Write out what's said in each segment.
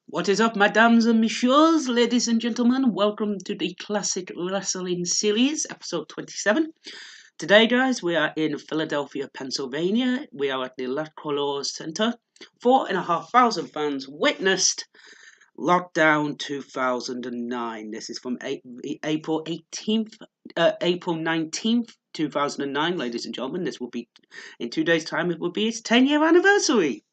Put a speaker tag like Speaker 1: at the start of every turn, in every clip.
Speaker 1: What is up, mesdames and messieurs, ladies and gentlemen? Welcome to the Classic Wrestling Series, episode 27. Today, guys, we are in Philadelphia, Pennsylvania. We are at the La Colors Center. 4,500 fans witnessed Lockdown 2009. This is from April 19th, 2009, ladies and gentlemen. This will be, in 2 days' time, it will be its 10-year anniversary.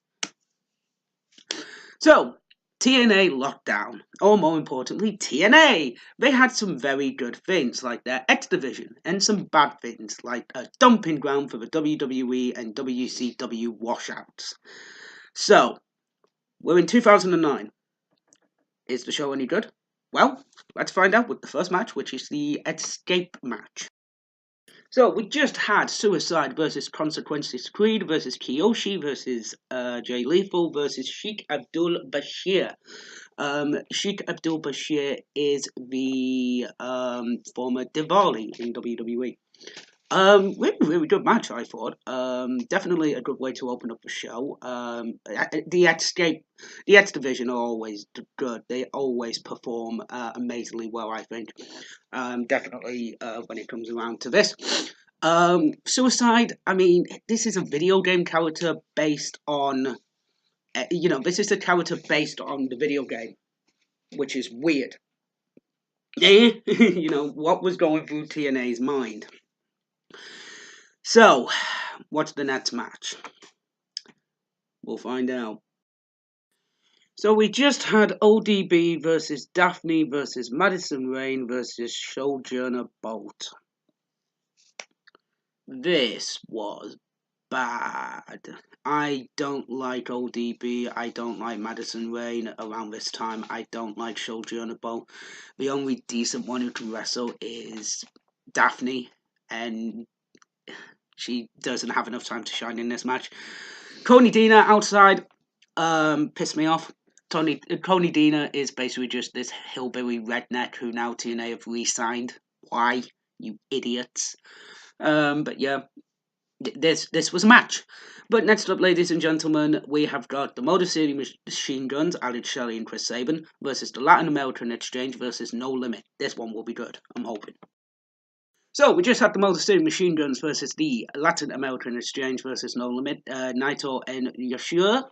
Speaker 1: So, TNA Lockdown, or more importantly, TNA. They had some very good things, like their X Division, and some bad things, like a dumping ground for the WWE and WCW washouts. So, we're in 2009. Is the show any good? Well, let's find out with the first match, which is the Escape match. So we just had Suicide versus Consequences Creed versus Kiyoshi versus Jay Lethal versus Sheikh Abdul Bashir. Sheikh Abdul Bashir is the former Diwali in WWE. Really good match, I thought. Definitely a good way to open up the show. The X Division are always good. They always perform amazingly well, I think. Definitely when it comes around to this. Suicide, I mean, this is a video game character based on, this is a character based on the video game, which is weird. What was going through TNA's mind? So, what's the next match? We'll find out. So we just had ODB versus Daphne versus Madison Rayne versus Sojourner Bolt. This was bad. I don't like ODB. I don't like Madison Rayne around this time. I don't like Sojourner Bolt. The only decent one who can wrestle is Daphne, and she doesn't have enough time to shine in this match. Coney Dina outside pissed me off. Coney Dina is basically just this hillbilly redneck who now TNA have re-signed. Why? You idiots. But yeah, this was a match. But next up, ladies and gentlemen, we have got the Motor City Machine Guns, Alex Shelley and Chris Sabin, versus the Latin American Exchange versus No Limit. This one will be good, I'm hoping. So, we just had the Motor City Machine Guns versus the Latin American Exchange versus No Limit. Naito and Yoshio.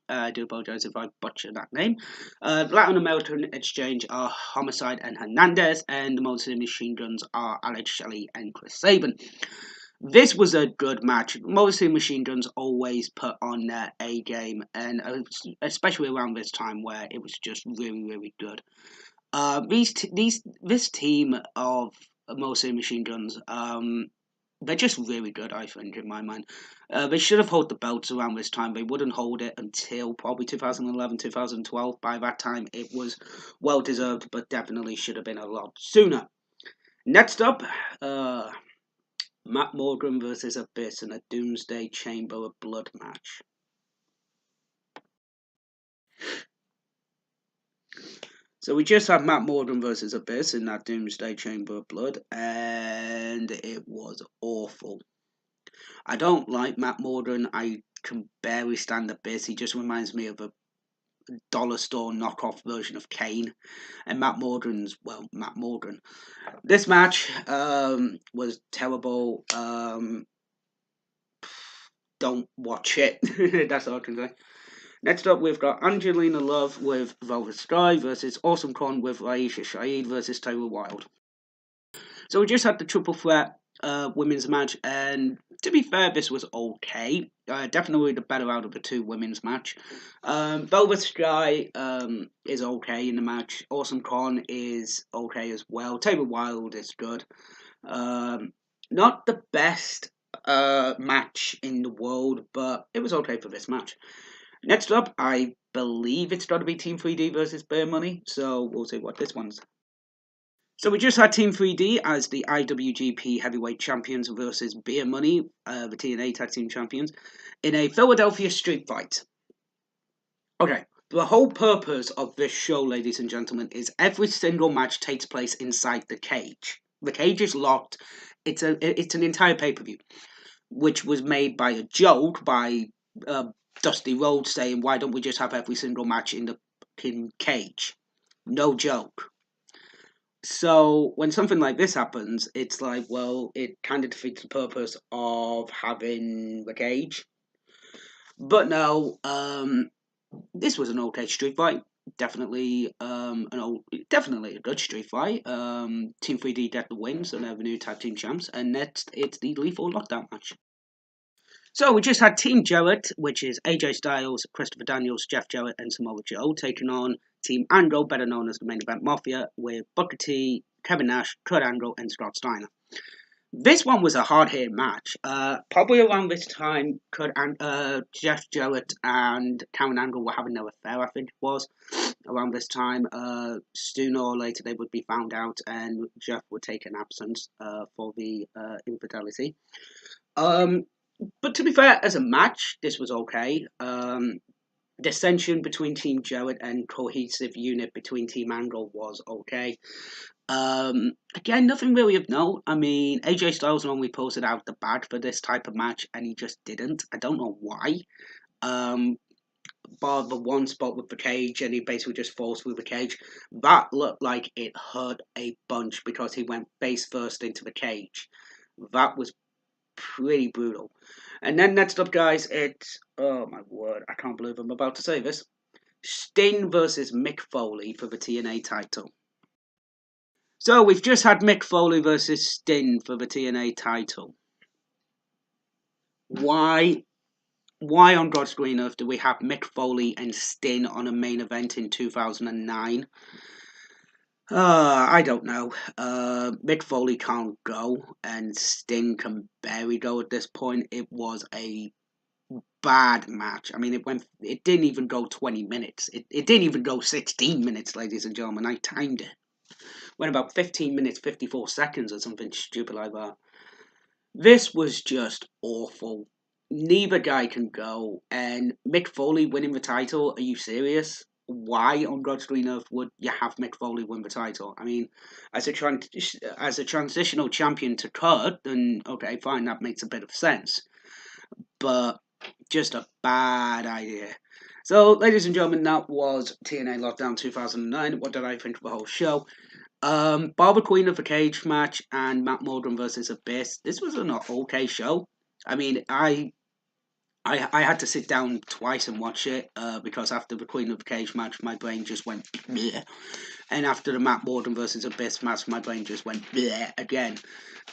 Speaker 1: I do apologize if I butcher that name. Latin American Exchange are Homicide and Hernandez, and the Motor City Machine Guns are Alex Shelley and Chris Sabin. This was a good match. Motor City Machine Guns always put on their A game, and especially around this time where it was just really, really good. This team of Motor City Machine Guns, they're just really good, I think, in my mind. They should have held the belts around this time. They wouldn't hold it until probably 2011, 2012. By that time, it was well deserved, but definitely should have been a lot sooner. Next up, Matt Morgan versus Abyss in a Doomsday Chamber of Blood match. So we just had Matt Morgan versus Abyss in that Doomsday Chamber of Blood, and it was awful. I don't like Matt Morgan. I can barely stand Abyss. He just reminds me of a dollar store knockoff version of Kane. And Matt Morgan's, well, Matt Morgan. This match was terrible. Don't watch it. That's all I can say. Next up, we've got Angelina Love with Velvet Sky versus Awesome Kong with Raisha Shahid versus Taylor Wilde. So we just had the triple threat women's match, and to be fair, this was okay. Definitely the better out of the two women's match. Velvet Sky is okay in the match. Awesome Kong is okay as well. Taylor Wilde is good. Not the best match in the world, but it was okay for this match. Next up, I believe it's got to be Team 3D versus Bear Money, so we'll see what this one's. So we just had Team 3D as the IWGP Heavyweight Champions versus Beer Money, the TNA Tag Team Champions, in a Philadelphia street fight. Okay, the whole purpose of this show, ladies and gentlemen, is every single match takes place inside the cage. The cage is locked. It's an entire pay-per-view, which was made by a joke by Dusty Rhodes saying, "Why don't we just have every single match in the fucking cage?" No joke. So when something like this happens, it's like, well, it kind of defeats the purpose of having the cage. But no, this was an okay street fight. Definitely, definitely a good street fight. Team 3D get the win, so they're the new tag team champs, and next it's the Lethal Lockdown match. So we just had Team Jarrett, which is AJ Styles, Christopher Daniels, Jeff Jarrett, and Samoa Joe, taking on Team Angle, better known as the Main Event Mafia, with Booker T, Kevin Nash, Kurt Angle, and Scott Steiner. This one was a hard-hitting match. Probably around this time, Jeff Jarrett and Karen Angle were having their affair, I think it was. Around this time, sooner or later they would be found out, and Jeff would take an absence for the infidelity. But to be fair, as a match, this was okay. Dissension between Team Jarrett and cohesive unit between Team Angle was okay. Again, nothing really of note. I mean, AJ Styles normally posted out the bag for this type of match, and he just didn't. I don't know why. Bar the one spot with the cage, and he basically just falls through the cage. That looked like it hurt a bunch because he went face first into the cage. That was pretty brutal. And then next up, guys, it's, oh my word, I can't believe I'm about to say this, Sting versus Mick Foley for the TNA title. So we've just had Mick Foley versus Sting for the TNA title. Why on God's green earth do we have Mick Foley and Sting on a main event in 2009? I don't know. Mick Foley can't go, and Sting can barely go at this point. It was a bad match. I mean, it didn't even go 20 minutes. It didn't even go 16 minutes, ladies and gentlemen. I timed it. Went about 15 minutes, 54 seconds or something stupid like that. This was just awful. Neither guy can go, and Mick Foley winning the title, are you serious? Why on God's green earth would you have Mick Foley win the title? I mean, as a transitional champion to Kurt, then okay, fine, that makes a bit of sense. But just a bad idea. So, ladies and gentlemen, that was TNA Lockdown 2009. What did I think of the whole show? Barbara Queen of the Cage match and Matt Morgan versus Abyss. This was an okay show. I mean, I had to sit down twice and watch it because after the Queen of the Cage match, my brain just went bleh. And after the Matt Morgan versus Abyss match, my brain just went bleh again.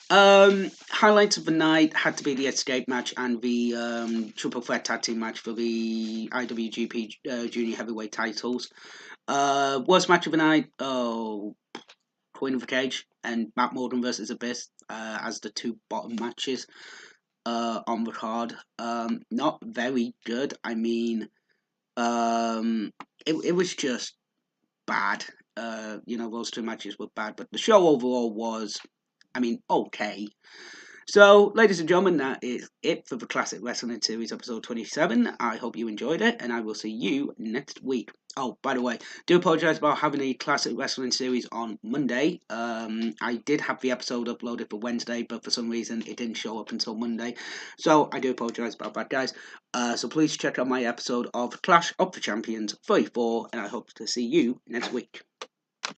Speaker 1: Highlights of the night had to be the Escape match and the Triple Threat Tag Team match for the IWGP Junior Heavyweight titles. Worst match of the night, Queen of the Cage and Matt Morgan versus Abyss as the two bottom matches on the card. Not very good. I mean, it was just bad. Those two matches were bad, but the show overall was, I mean, okay. So, ladies and gentlemen, that is it for the Classic Wrestling Series episode 27. I hope you enjoyed it, and I will see you next week. Oh, by the way, do apologise about having a Classic Wrestling Series on Monday. I did have the episode uploaded for Wednesday, but for some reason it didn't show up until Monday. So, I do apologise about that, guys. So please check out my episode of Clash of the Champions 34, and I hope to see you next week.